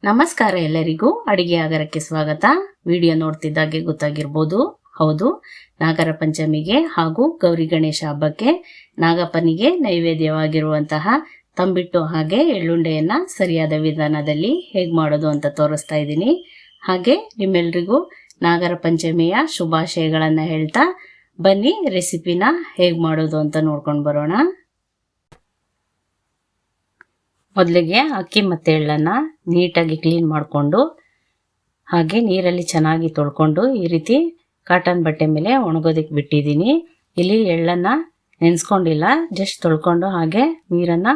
ನಮಸ್ಕಾರ ಎಲ್ಲರಿಗೂ. ಅಡಿಗೆ ಆಗರಕ್ಕೆ ಸ್ವಾಗತ. ವಿಡಿಯೋ ನೋಡ್ತಿದ್ದಾಗೆ ಗೊತ್ತಾಗಿರ್ಬೋದು, ಹೌದು, ನಾಗರ ಪಂಚಮಿಗೆ ಹಾಗೂ ಗೌರಿ ಗಣೇಶ ಹಬ್ಬಕ್ಕೆ ನಾಗಪ್ಪನಿಗೆ ನೈವೇದ್ಯವಾಗಿರುವಂತಹ ತಂಬಿಟ್ಟು ಹಾಗೆ ಎಳ್ಳುಂಡೆಯನ್ನ ಸರಿಯಾದ ವಿಧಾನದಲ್ಲಿ ಹೇಗೆ ಮಾಡೋದು ಅಂತ ತೋರಿಸ್ತಾ ಇದ್ದೀನಿ. ಹಾಗೆ ನಿಮ್ಮೆಲ್ರಿಗೂ ನಾಗರ ಪಂಚಮಿಯ ಶುಭಾಶಯಗಳನ್ನ ಹೇಳ್ತಾ ಬನ್ನಿ ರೆಸಿಪಿನ ಹೇಗೆ ಮಾಡೋದು ಅಂತ ನೋಡ್ಕೊಂಡು ಬರೋಣ. ಮೊದಲಿಗೆ ಅಕ್ಕಿ ಮತ್ತು ಎಳ್ಳನ್ನು ನೀಟಾಗಿ ಕ್ಲೀನ್ ಮಾಡಿಕೊಂಡು ಹಾಗೆ ನೀರಲ್ಲಿ ಚೆನ್ನಾಗಿ ತೊಳ್ಕೊಂಡು ಈ ರೀತಿ ಕಾಟನ್ ಬಟ್ಟೆ ಮೇಲೆ ಒಣಗೋದಕ್ಕೆ ಬಿಟ್ಟಿದ್ದೀನಿ. ಇಲ್ಲಿ ಎಳ್ಳನ್ನು ನೆನೆಸ್ಕೊಂಡಿಲ್ಲ, ಜಸ್ಟ್ ತೊಳ್ಕೊಂಡು ಹಾಗೆ ನೀರನ್ನು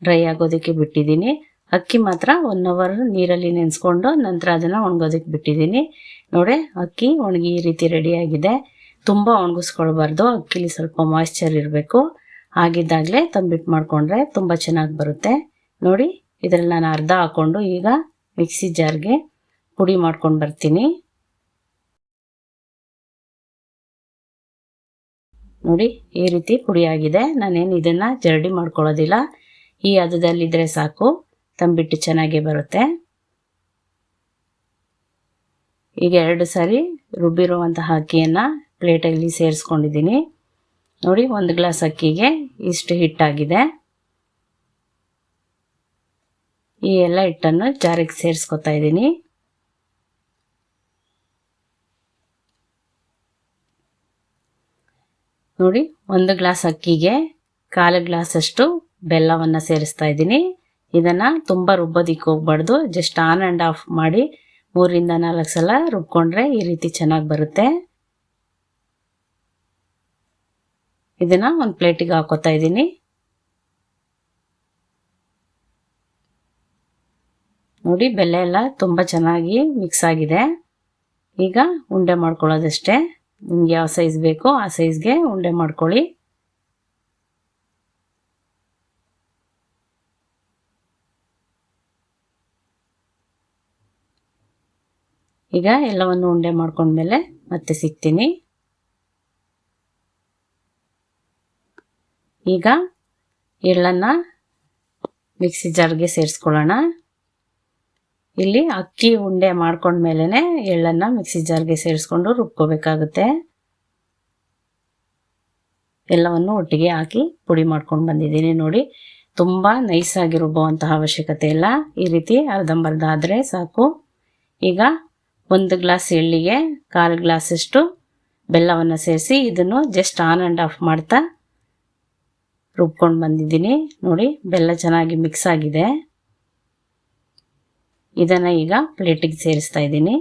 ಡ್ರೈ ಆಗೋದಕ್ಕೆ ಬಿಟ್ಟಿದ್ದೀನಿ. ಅಕ್ಕಿ ಮಾತ್ರ 1 ಅವರ್ ನೀರಲ್ಲಿ ನೆನೆಸ್ಕೊಂಡು ನಂತರ ಅದನ್ನು ಒಣಗೋದಕ್ಕೆ ಬಿಟ್ಟಿದ್ದೀನಿ. ನೋಡಿ, ಅಕ್ಕಿ ಒಣಗಿ ಈ ರೀತಿ ರೆಡಿಯಾಗಿದೆ. ತುಂಬ ಒಣಗಿಸ್ಕೊಳ್ಬಾರ್ದು, ಅಕ್ಕಿಲಿ ಸ್ವಲ್ಪ ಮಾಯ್ಶ್ಚರ್ ಇರಬೇಕು. ಆಗಿದ್ದಾಗಲೇ ತಂಬಿಟ್ಟು ಮಾಡಿಕೊಂಡ್ರೆ ತುಂಬ ಚೆನ್ನಾಗಿ ಬರುತ್ತೆ. ನೋಡಿ, ಇದರಲ್ಲಿ ನಾನು ಅರ್ಧ ಹಾಕ್ಕೊಂಡು ಈಗ ಮಿಕ್ಸಿ ಜಾರ್ಗೆ ಪುಡಿ ಮಾಡ್ಕೊಂಡು ಬರ್ತೀನಿ. ನೋಡಿ, ಈ ರೀತಿ ಪುಡಿ ಆಗಿದೆ. ನಾನೇನು ಇದನ್ನು ಜರಡಿ ಮಾಡ್ಕೊಳ್ಳೋದಿಲ್ಲ, ಈ ಹದದಲ್ಲಿದ್ದರೆ ಸಾಕು, ತಂಬಿಟ್ಟು ಚೆನ್ನಾಗಿ ಬರುತ್ತೆ. ಈಗ 2 ಸಾರಿ ರುಬ್ಬಿರುವಂತಹ ಅಕ್ಕಿಯನ್ನು ಪ್ಲೇಟಲ್ಲಿ ಸೇರಿಸ್ಕೊಂಡಿದ್ದೀನಿ. ನೋಡಿ, 1 ಗ್ಲಾಸ್ ಅಕ್ಕಿಗೆ ಇಷ್ಟು ಹಿಟ್ಟಾಗಿದೆ. ಈ ಎಲ್ಲ ಹಿಟ್ಟನ್ನು ಜಾರಿಗೆ ಸೇರಿಸ್ಕೊತಾ ಇದ್ದೀನಿ. ನೋಡಿ, 1 ಗ್ಲಾಸ್ ಅಕ್ಕಿಗೆ 1/4 ಗ್ಲಾಸಷ್ಟು ಬೆಲ್ಲವನ್ನು ಸೇರಿಸ್ತಾ ಇದ್ದೀನಿ. ಇದನ್ನು ತುಂಬ ರುಬ್ಬೋದಿಕ್ಕೆ ಹೋಗ್ಬಾರ್ದು, ಜಸ್ಟ್ ಆನ್ ಆ್ಯಂಡ್ ಆಫ್ ಮಾಡಿ 3ರಿಂದ 4 ಸಲ ರುಬ್ಕೊಂಡ್ರೆ ಈ ರೀತಿ ಚೆನ್ನಾಗಿ ಬರುತ್ತೆ. ಇದನ್ನು ಒಂದು ಪ್ಲೇಟಿಗೆ ಹಾಕೋತಾ ಇದ್ದೀನಿ. ನೋಡಿ, ಬೆಲ್ಲ ಎಲ್ಲ ತುಂಬ ಚೆನ್ನಾಗಿ ಮಿಕ್ಸ್ ಆಗಿದೆ. ಈಗ ಉಂಡೆ ಮಾಡ್ಕೊಳ್ಳೋದಷ್ಟೇ. ನಿಮ್ಗೆ ಯಾವ ಸೈಜ್ ಬೇಕೋ ಆ ಸೈಜ್ಗೆ ಉಂಡೆ ಮಾಡ್ಕೊಳ್ಳಿ. ಈಗ ಎಲ್ಲವನ್ನು ಉಂಡೆ ಮಾಡ್ಕೊಂಡ್ಮೇಲೆ ಮತ್ತೆ ಸಿಗ್ತೀನಿ. ಈಗ ಎಳ್ಳನ್ನು ಮಿಕ್ಸಿ ಜಾರ್ಗೆ ಸೇರಿಸ್ಕೊಳ್ಳೋಣ. ಇಲ್ಲಿ ಅಕ್ಕಿ ಉಂಡೆ ಮಾಡ್ಕೊಂಡ್ಮೇಲೆ ಎಳ್ಳನ್ನು ಮಿಕ್ಸಿ ಜಾರ್ಗೆ ಸೇರಿಸ್ಕೊಂಡು ರುಬ್ಕೋಬೇಕಾಗುತ್ತೆ. ಎಲ್ಲವನ್ನು ಒಟ್ಟಿಗೆ ಹಾಕಿ ಪುಡಿ ಮಾಡ್ಕೊಂಡು ಬಂದಿದ್ದೀನಿ. ನೋಡಿ, ತುಂಬ ನೈಸಾಗಿ ರುಬ್ಬುವಂತಹ ಅವಶ್ಯಕತೆ ಇಲ್ಲ, ಈ ರೀತಿ ಅರ್ಧಂಬರ್ಧ ಆದರೆ ಸಾಕು. ಈಗ 1 ಗ್ಲಾಸ್ ಎಳ್ಳಿಗೆ 1/4 ಗ್ಲಾಸಷ್ಟು ಬೆಲ್ಲವನ್ನು ಸೇರಿಸಿ ಇದನ್ನು ಜಸ್ಟ್ ಆನ್ ಆ್ಯಂಡ್ ಆಫ್ ಮಾಡ್ತಾ ರುಬ್ಕೊಂಡು ಬಂದಿದ್ದೀನಿ. ನೋಡಿ, ಬೆಲ್ಲ ಚೆನ್ನಾಗಿ ಮಿಕ್ಸ್ ಆಗಿದೆ. ಇದನ್ನು ಈಗ ಪ್ಲೇಟಿಗೆ ಸೇರಿಸ್ತಾ ಇದ್ದೀನಿ.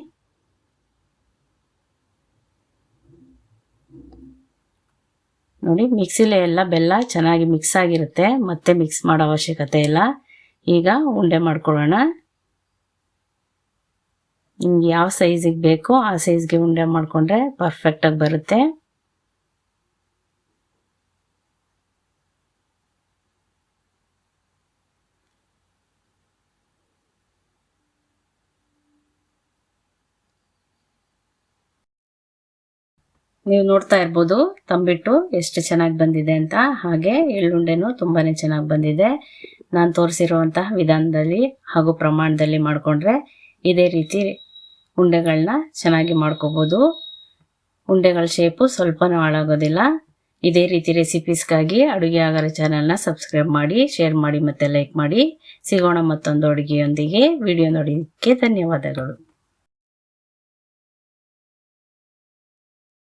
ನೋಡಿ, ಮಿಕ್ಸಿಲೇ ಎಲ್ಲ ಬೆಲ್ಲ ಚೆನ್ನಾಗಿ ಮಿಕ್ಸ್ ಆಗಿರುತ್ತೆ, ಮತ್ತೆ ಮಿಕ್ಸ್ ಮಾಡೋ ಅವಶ್ಯಕತೆ ಇಲ್ಲ. ಈಗ ಉಂಡೆ ಮಾಡ್ಕೊಳ್ಳೋಣ. ನಿಮ್ಗೆ ಯಾವ ಸೈಜಿಗೆ ಬೇಕೋ ಆ ಸೈಜ್ಗೆ ಉಂಡೆ ಮಾಡಿಕೊಂಡ್ರೆ ಪರ್ಫೆಕ್ಟಾಗಿ ಬರುತ್ತೆ. ನೀವು ನೋಡ್ತಾ ಇರ್ಬೋದು ತಂಬಿಟ್ಟು ಎಷ್ಟು ಚೆನ್ನಾಗಿ ಬಂದಿದೆ ಅಂತ. ಹಾಗೆ ಎಳ್ಳುಂಡೆನೂ ತುಂಬಾ ಚೆನ್ನಾಗಿ ಬಂದಿದೆ. ನಾನು ತೋರಿಸಿರುವಂತಹ ವಿಧಾನದಲ್ಲಿ ಹಾಗೂ ಪ್ರಮಾಣದಲ್ಲಿ ಮಾಡಿಕೊಂಡ್ರೆ ಇದೇ ರೀತಿ ಉಂಡೆಗಳನ್ನ ಚೆನ್ನಾಗಿ ಮಾಡ್ಕೋಬೋದು. ಉಂಡೆಗಳ ಶೇಪು ಸ್ವಲ್ಪನೂ ಹಾಳಾಗೋದಿಲ್ಲ. ಇದೇ ರೀತಿ ರೆಸಿಪೀಸ್ಗಾಗಿ ಅಡುಗೆ ಆಗರ ಚಾನಲ್ನ ಸಬ್ಸ್ಕ್ರೈಬ್ ಮಾಡಿ, ಶೇರ್ ಮಾಡಿ ಮತ್ತು ಲೈಕ್ ಮಾಡಿ. ಸಿಗೋಣ ಮತ್ತೊಂದು ಅಡುಗೆಯೊಂದಿಗೆ. ವಿಡಿಯೋ ನೋಡೋದಕ್ಕೆ ಧನ್ಯವಾದಗಳು.